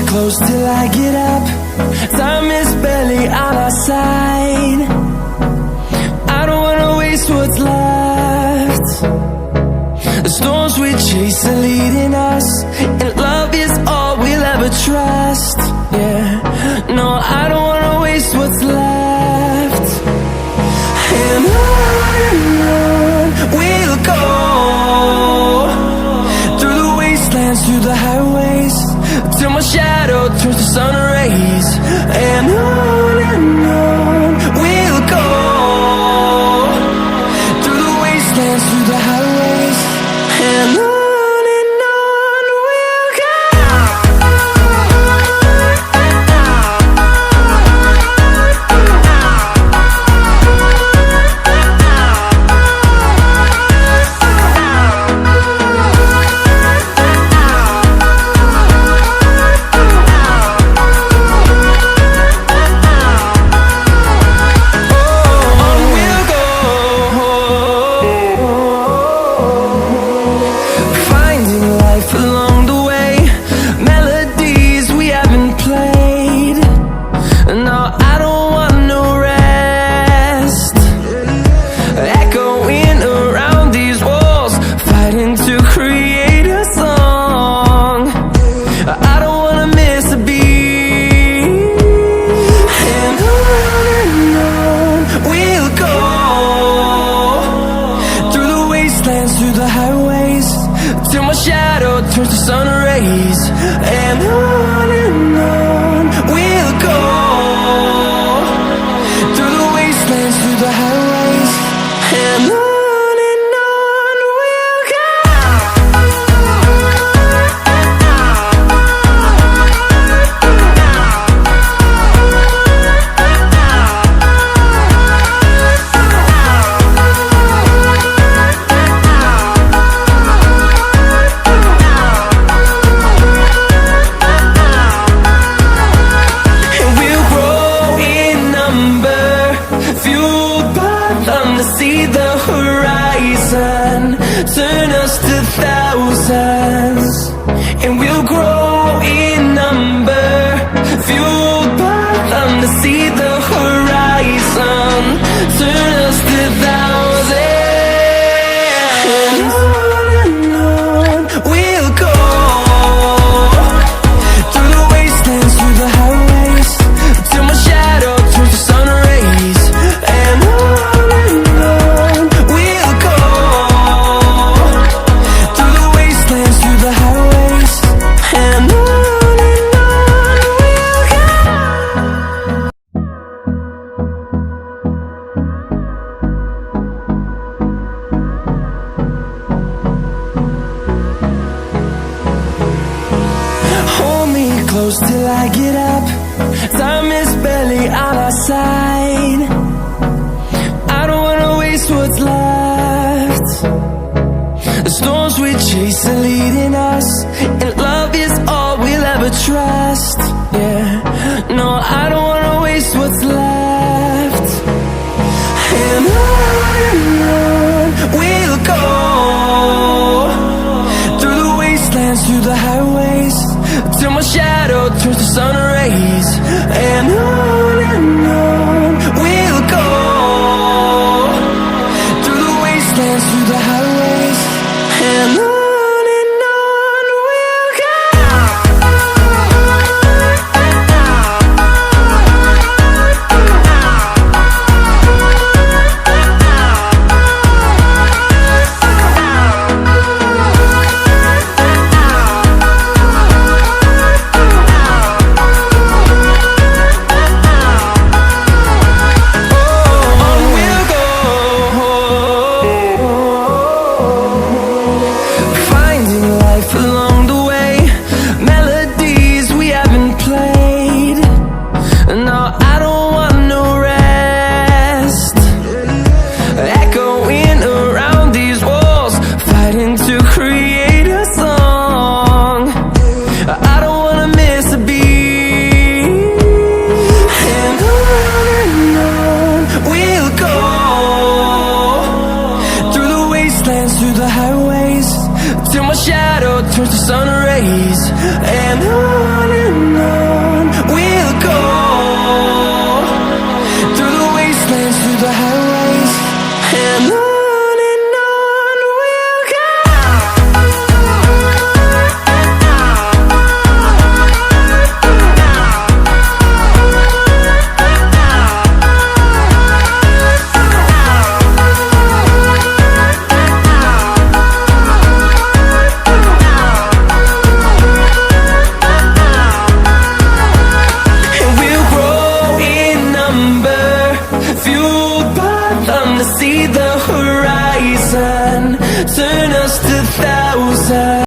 close till I get up. Time is barely on our side. I don't wanna waste what's left. The storms we chase are leading us, and love is all we'll ever trust. Yeah, no, I don't wanna waste what's left. And on we'll go, through the wastelands, through the highways, till my shadow turns to sun rays. And on we'll go, through the wastelands, through the highways, and on we'll go. Turns to sun rays, and on we'll go, through the wastelands, through the highways, and on we'll go. See the horizon, turn us to thousands, and we'll grow in number, fueled by them to see the horizon, turn us to thousands. And on we'll go, through the wastelands, through the highways, till my shadow turns to sun rays. And close till I get up. Time is barely on our side. I don't wanna waste what's left. The storms we chase are leading us, and love is all we'll ever trust. Yeah, no, I don't wanna waste what's left. And on we'll go, through the wastelands, through the highways, till my shadow turns to sun rays. And on we'll go, through the wastelands, through the highways, and on we'll go. till my shadow turns to sun rays. And on we'll go, through the wastelands, through the highways. And on we'll go. Turn us to